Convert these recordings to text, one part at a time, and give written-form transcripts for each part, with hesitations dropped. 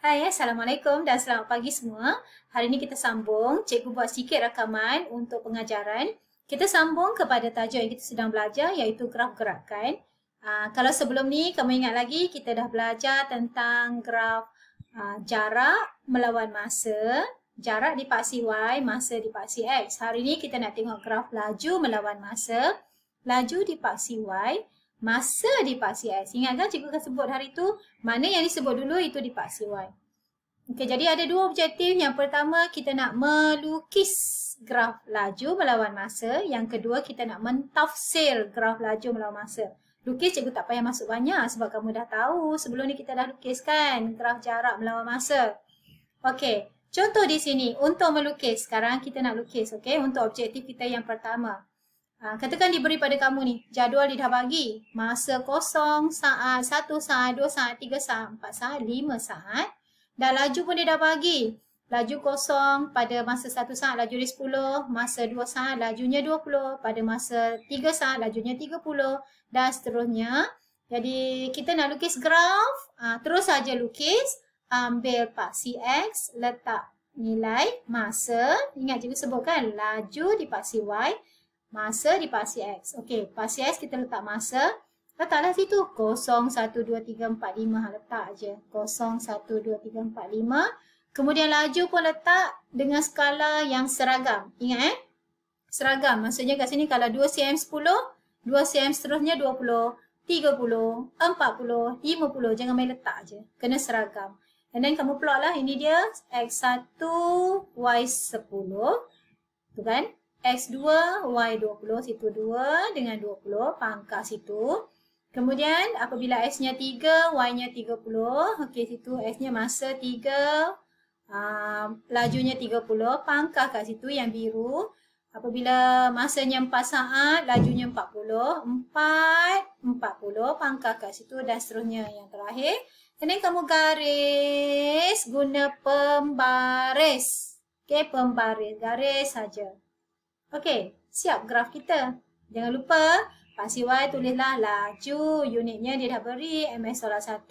Hai, Assalamualaikum dan selamat pagi semua. Hari ini kita sambung. Cikgu buat sikit rakaman untuk pengajaran. Kita sambung kepada tajuk yang kita sedang belajar iaitu graf gerakan. Kalau sebelum ni kamu ingat lagi kita dah belajar tentang graf jarak melawan masa. Jarak dipaksi Y, masa dipaksi X. Hari ini kita nak tengok graf laju melawan masa. Laju dipaksi Y, masa dipaksi X. Ingat kan cikgu akan sebut hari tu, mana yang disebut dulu itu dipaksi Y. Okey, jadi ada dua objektif. Yang pertama kita nak melukis graf laju melawan masa. Yang kedua kita nak mentafsir graf laju melawan masa. Lukis cikgu tak payah masuk banyak sebab kamu dah tahu. Sebelum ni kita dah lukiskan graf jarak melawan masa. Okey, contoh di sini untuk melukis. Sekarang kita nak lukis, okey, untuk objektif kita yang pertama. Katakan diberi pada kamu ni, jadual dia dah bagi. Masa kosong, saat 1, saat 2, saat 3, saat 4, saat 5 saat. Dan laju pun dia dah bagi. Laju kosong pada masa 1 saat laju dia 10, masa 2 saat lajunya 20, pada masa 3 saat lajunya 30 dan seterusnya. Jadi kita nak lukis graf, terus saja lukis, ambil paksi X, letak nilai masa. Ingat cikgu sebutkan laju dipaksi Y, masa dipaksi X. Okey, paksi X kita letak masa. Letaklah situ 0, 1, 2, 3, 4, 5. Letak je 0, 1, 2, 3, 4, 5. Kemudian laju pun letak dengan skala yang seragam. Ingat seragam. Maksudnya kat sini kalau 2 cm 10, 2 cm seterusnya 20, 30, 40, 50. Jangan main letak je. Kena seragam. And then kamu plot lah. Ini dia X1, Y10. Tu kan? X2, Y20. Situ 2 dengan 20. Pangkas situ. Kemudian apabila X-nya 3, Y-nya 30. Okey, situ X-nya masa 3, lajunya 30. Pangkah kat situ yang biru. Apabila masanya 4 saat, lajunya 40. 4, 40. Pangkah kat situ dan seterusnya yang terakhir. Dan kamu garis guna pembaris. Okey, pembaris. Garis saja. Okey, siap graf kita. Jangan lupa paksi Y tulislah laju, unitnya dia dah beri ms tolak 1.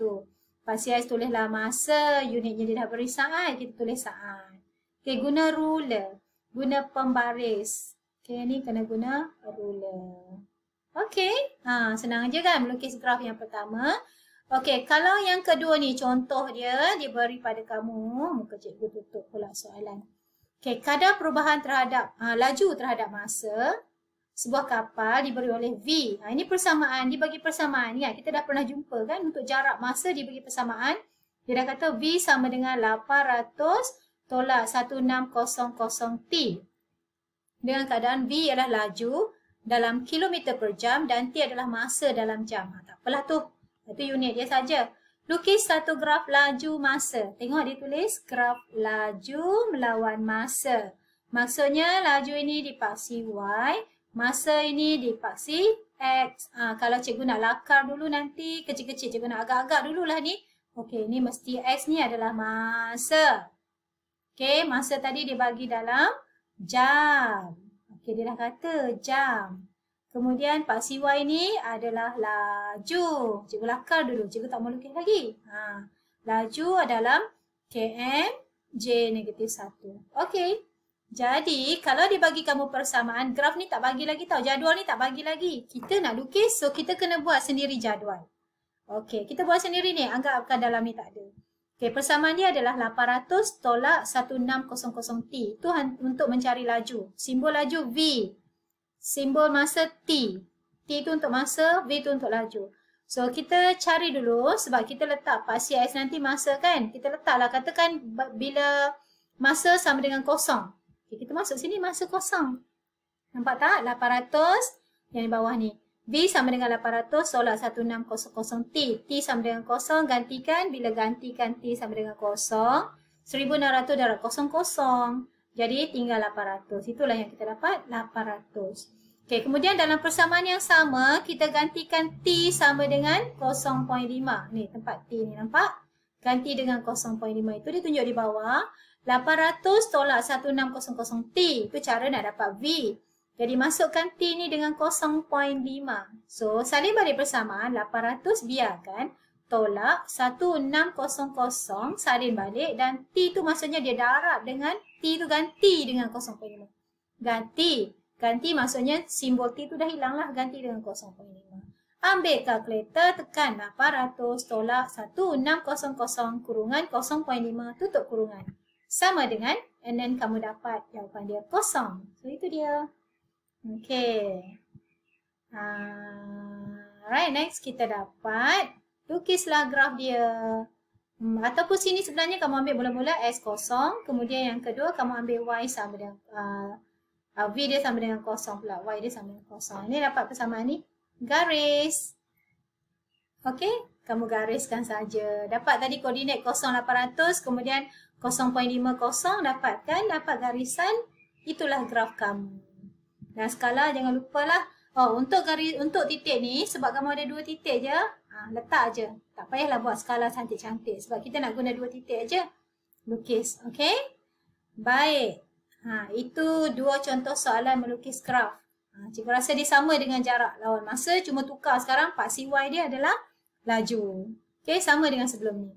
Paksi X tulislah masa, unitnya dia dah beri saat, kita tulis saat. Okey, guna ruler, guna pembaris. Okey, ni kena guna ruler. Okey, senang aja kan melukis graf yang pertama. Okey, kalau yang kedua ni contoh dia diberi pada kamu, muka cikgu tutup pula soalan. Okey, kadar perubahan terhadap laju terhadap masa. Sebuah kapal diberi oleh V. Ini persamaan, dibagi persamaan. Ya, kita dah pernah jumpa kan untuk jarak masa dibagi persamaan. Dia dah kata V sama dengan 800 tolak 1600T. Dengan keadaan V adalah laju dalam kilometer per jam dan T adalah masa dalam jam. Tak apalah tu. Itu unit dia saja. Lukis satu graf laju masa. Tengok dia tulis graf laju melawan masa. Maksudnya laju ini dipaksi Y. Masa ini dipaksi X. Kalau cikgu nak lakar dulu nanti, kecil-kecil cikgu nak agak-agak dululah ni. Okey, ni mesti X ni adalah masa. Okey, masa tadi dibagi dalam jam. Okey, dia dah kata jam. Kemudian paksi Y ni adalah laju. Cikgu lakar dulu, cikgu tak mau lukis lagi. Laju adalah km J-1. Okey. Jadi, kalau dibagi kamu persamaan, graf ni tak bagi lagi tau. Jadual ni tak bagi lagi. Kita nak lukis, so kita kena buat sendiri jadual. Okey, kita buat sendiri ni. Anggapkan dalam ni tak ada. Okey, persamaan dia adalah 800 tolak 1600T. Itu untuk mencari laju. Simbol laju V. Simbol masa T. T itu untuk masa, V itu untuk laju. So, kita cari dulu sebab kita letak paksi X nanti masa kan. Kita letaklah, katakan bila masa sama dengan kosong. Kita masuk sini masa kosong. Nampak tak? 800 yang di bawah ni. V sama dengan 800 tolak 1600T. T sama dengan kosong. Gantikan. Bila gantikan T sama dengan kosong. 1600 darab kosong kosong. Jadi tinggal 800. Itulah yang kita dapat. 800. Okey, kemudian dalam persamaan yang sama. Kita gantikan T sama dengan 0.5. Ni tempat T ni nampak? Ganti dengan 0.5 itu ditunjuk di bawah. 800 tolak 1600T. Itu cara nak dapat V. Jadi masukkan T ni dengan 0.5. So salin balik persamaan 800 biarkan. tolak 1600 salin balik dan T tu maksudnya dia darab dengan T tu ganti dengan 0.5. Ganti maksudnya simbol T tu dah hilang lah, ganti dengan 0.5. Ambil kalkulator, tekan 800 tolak 1600 kurungan 0.5 tutup kurungan. Sama dengan, and then kamu dapat jawapan dia kosong. So itu dia. Okay. Right, next kita dapat lukislah graf dia. Ataupun sini sebenarnya kamu ambil mula-mula S kosong. Kemudian yang kedua kamu ambil Y sama dengan V dia sama dengan kosong pula. Y dia sama dengan kosong. Ini dapat persamaan ni. Garis. Okey, kamu gariskan saja. Dapat tadi koordinat 0,800 kemudian 0.50 dapat garisan. Itulah graf kamu. Dan skala jangan lupalah. Oh, untuk titik ni sebab kamu ada 2 titik je, letak je. Tak payahlah buat skala cantik-cantik sebab kita nak guna 2 titik aje. Lukis, okey? Baik. Itu 2 contoh soalan melukis graf. Cikgu rasa dia sama dengan jarak lawan masa, cuma tukar sekarang part CY dia adalah laju. Okey, sama dengan sebelum ni.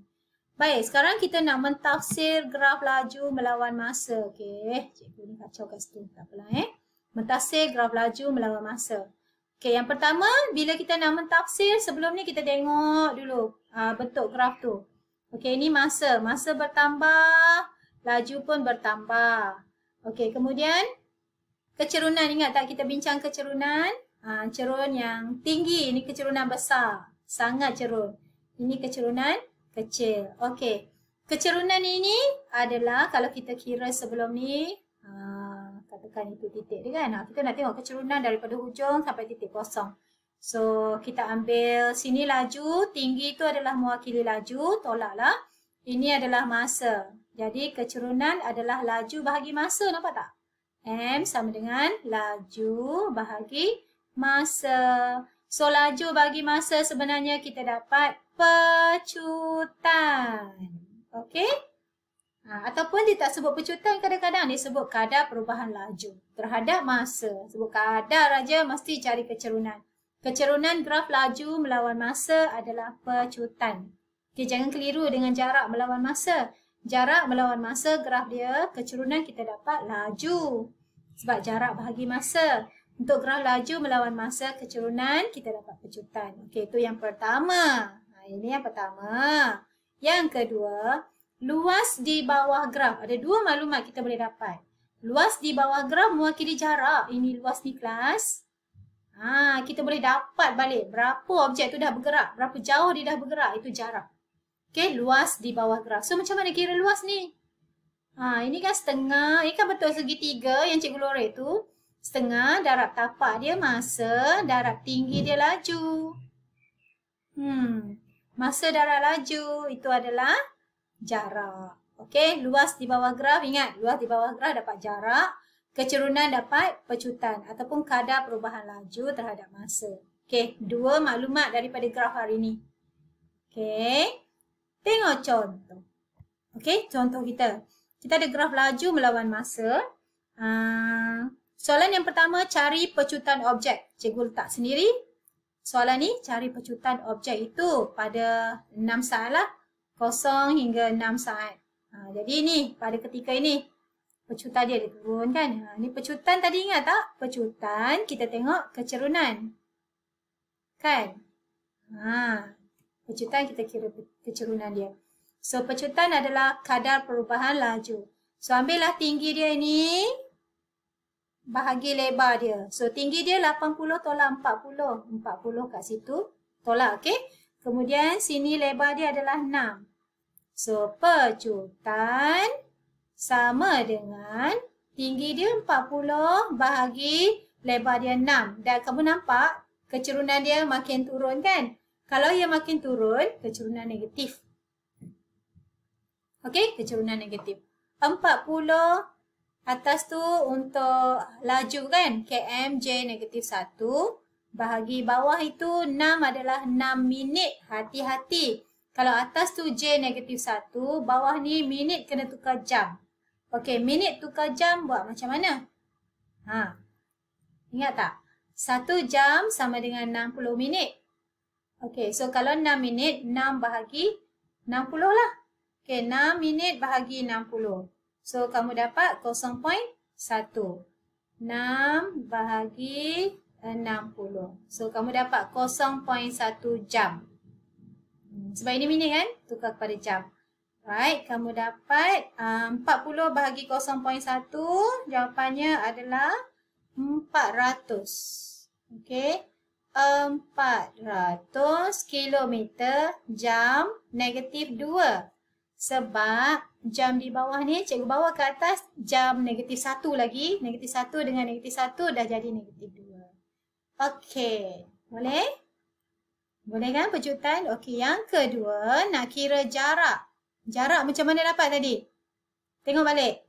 Baik, sekarang kita nak mentafsir graf laju melawan masa. Okey, cikgu ni kacau kat situ. Tak apalah mentafsir graf laju melawan masa. Okey, yang pertama, bila kita nak mentafsir, sebelum ni kita tengok dulu bentuk graf tu. Okey, ini masa. Masa bertambah, laju pun bertambah. Okey, kemudian kecerunan, ingat tak kita bincang kecerunan? Cerun yang tinggi, ini kecerunan besar. Sangat cerun. Ini kecerunan kecil. Okey. Kecerunan ini adalah kalau kita kira sebelum ni, katakan itu titik dia kan. Kita nak tengok kecerunan daripada hujung sampai titik kosong. So, kita ambil sini laju. Tinggi itu adalah mewakili laju. Tolaklah. Ini adalah masa. Jadi, kecerunan adalah laju bahagi masa. Nampak tak? M sama dengan laju bahagi masa. So, laju bagi masa sebenarnya kita dapat pecutan. Okey? Ataupun dia tak sebut pecutan, kadang-kadang dia sebut kadar perubahan laju terhadap masa. Sebut kadar aja mesti cari kecerunan. Kecerunan graf laju melawan masa adalah pecutan. Okey, jangan keliru dengan jarak melawan masa. Jarak melawan masa graf dia, kecerunan kita dapat laju. Sebab jarak bahagi masa. Untuk graf laju melawan masa kecerunan, kita dapat pecutan. Okey, itu yang pertama. Ini yang pertama. Yang kedua, luas di bawah graf. Ada 2 maklumat kita boleh dapat. Luas di bawah graf mewakili jarak. Ini luas ni kelas. Kita boleh dapat balik berapa objek tu dah bergerak. Berapa jauh dia dah bergerak. Itu jarak. Okey, luas di bawah graf. So, macam mana kira luas ni? Ini kan setengah. Ini kan betul segitiga yang cikgu lorek tu. Setengah darab tapak dia masa, darab tinggi dia laju. Masa darab laju itu adalah jarak. Okey, luas di bawah graf. Ingat, luas di bawah graf dapat jarak. Kecerunan dapat pecutan ataupun kadar perubahan laju terhadap masa. Okey, 2 maklumat daripada graf hari ini. Okey, tengok contoh. Okey, contoh kita. Kita ada graf laju melawan masa. Soalan yang pertama, cari pecutan objek. Cikgu letak sendiri. Soalan ni, cari pecutan objek itu pada 6 saat lah. 0 hingga 6 saat. Jadi ni, pada ketika ini, pecutan dia turun kan. Ni pecutan tadi ingat tak? Pecutan, kita tengok kecerunan. Kan? Pecutan kita kira kecerunan dia. So, pecutan adalah kadar perubahan laju. So, ambillah tinggi dia ni. Bahagi lebar dia. So, tinggi dia 80 tolak 40. 40 kat situ. Tolak, okey? Kemudian, sini lebar dia adalah 6. So, pecutan sama dengan tinggi dia 40 bahagi lebar dia 6. Dan kamu nampak, kecerunan dia makin turun kan? Kalau ia makin turun, kecerunan negatif. Okey, kecerunan negatif. 40 atas tu untuk laju kan, km J negatif 1. Bahagi bawah itu 6 adalah 6 minit. Hati-hati. Kalau atas tu J negatif 1, bawah ni minit kena tukar jam. Okey, minit tukar jam buat macam mana? Ingat tak? 1 jam sama dengan 60 minit. Okey, so kalau 6 minit, 6 bahagi 60 lah. Okey, 6 minit bahagi 60. So, kamu dapat 0.1. 6 bahagi 60. So, kamu dapat 0.1 jam. Sebab ini minit kan? Tukar kepada jam. Right, kamu dapat 40 bahagi 0.1. Jawapannya adalah 400. Okey. 400 kilometer jam negatif 2. Sebab jam di bawah ni, cikgu bawa ke atas jam negatif 1 lagi. Negatif 1 dengan negatif 1 dah jadi negatif 2. Okey. Boleh? Boleh kan pejutan? Okey, yang kedua nak kira jarak. Jarak macam mana dapat tadi? Tengok balik.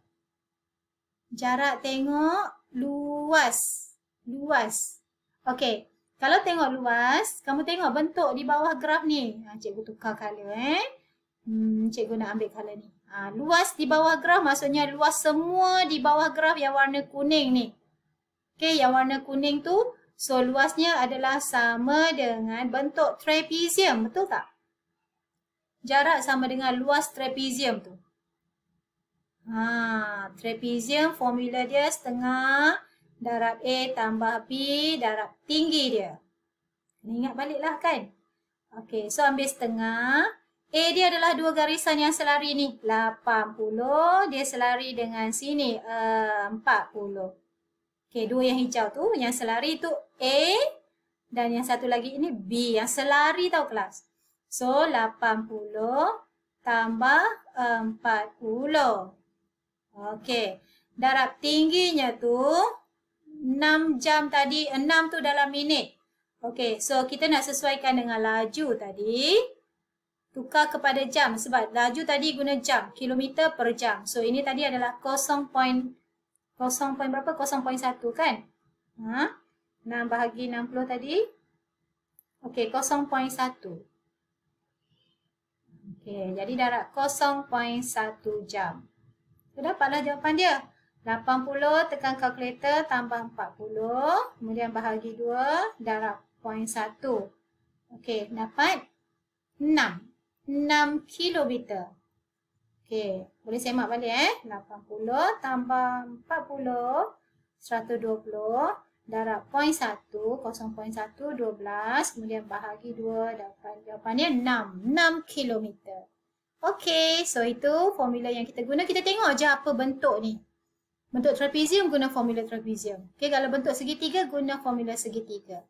Jarak tengok luas. Luas. Okey. Kalau tengok luas, kamu tengok bentuk di bawah graf ni. Cikgu tukar color cikgu nak ambil color ni. Luas di bawah graf maksudnya luas semua di bawah graf yang warna kuning ni. Okey, yang warna kuning tu, so luasnya adalah sama dengan bentuk trapezium. Betul tak? Jarak sama dengan luas trapezium tu. Trapezium formula dia setengah darab A tambah B darab tinggi dia. Ingat baliklah kan? Okey, so ambil setengah. A dia adalah dua garisan yang selari ni. 80. Dia selari dengan sini 40. Okey, dua yang hijau tu. Yang selari tu A. Dan yang satu lagi ini B. Yang selari tau kelas. So, 80 tambah 40. Okey. Darab tingginya tu 6 jam tadi. 6 tu dalam minit. Okey. So, kita nak sesuaikan dengan laju tadi. Tukar kepada jam. Sebab laju tadi guna jam. Kilometer per jam. So, ini tadi adalah 0.1 kan? 6 bahagi 60 tadi. Okey. 0.1. Okey, jadi darab 0.1 jam. So, dapatlah jawapan dia. 80 tekan kalkulator tambah 40. Kemudian bahagi 2 darab 0.1. Okey, dapat 6. 6 kilometer. Okey, boleh semak balik 80 tambah 40. 120. Darab 0.1, 0.1, 12, kemudian bahagi 2, dapat jawapannya 6. 6 kilometer. Okey, so itu formula yang kita guna. Kita tengok je apa bentuk ni. Bentuk trapezium guna formula trapezium. Okey, kalau bentuk segitiga guna formula segitiga.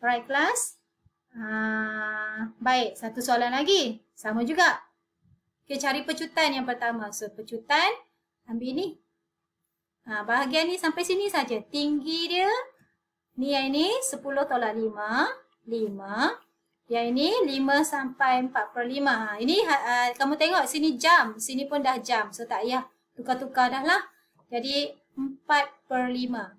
Alright, class? Baik, satu soalan lagi. Sama juga. Okey, cari pecutan yang pertama. So, pecutan, ambil ni. Bahagian ni sampai sini saja. Tinggi dia. Ni yang ini 10 tolak 5. 5. Yang ini 5 sampai 4/5. Ini kamu tengok sini jam. Sini pun dah jam. So tak payah tukar-tukar dah lah. Jadi 4/5.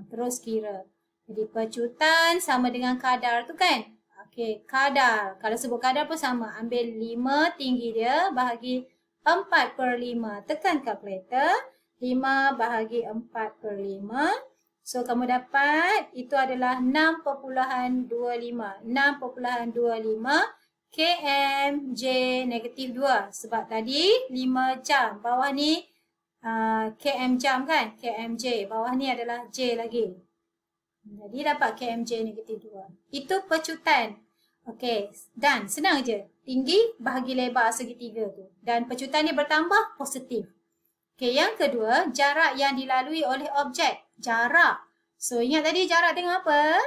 Terus kira. Jadi pecutan sama dengan kadar tu kan. Okey, kadar. Kalau sebut kadar pun sama. Ambil 5 tinggi dia bahagi 4/5. Tekan kalkulator. 5 bahagi 4/5. So, kamu dapat itu adalah 6.25. 6.25 kmj negatif 2. Sebab tadi 5 jam. Bawah ni km jam kan? kmj. Bawah ni adalah j lagi. Jadi dapat kmj negatif 2. Itu pecutan. Okey. Dan senang je. Tinggi bahagi lebar segitiga tu. Dan pecutan ni bertambah positif. Okey, yang kedua, jarak yang dilalui oleh objek. Jarak. So, ingat tadi jarak tengok apa?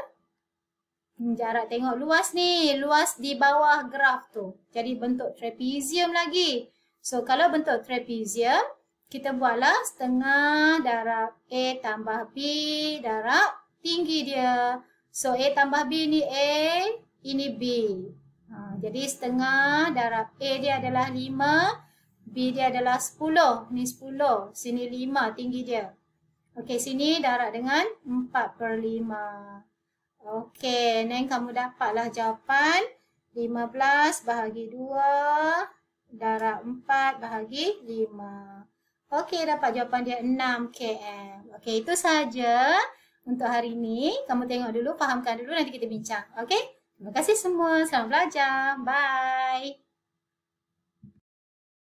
Jarak tengok luas ni. Luas di bawah graf tu. Jadi, bentuk trapezium lagi. So, kalau bentuk trapezium, kita buatlah setengah darab A tambah B darab tinggi dia. So, A tambah B ni A, ini B. Jadi, setengah darab A dia adalah 5. B dia adalah 10. Ni 10. Sini 5 tinggi dia. Okey, sini darab dengan 4/5. Okey, then kamu dapatlah jawapan 15 bahagi 2 darab 4 bahagi 5. Okey, dapat jawapan dia 6 km. Okey, itu saja untuk hari ini. Kamu tengok dulu, fahamkan dulu, nanti kita bincang. Okey, Terima kasih semua. Selamat belajar. Bye.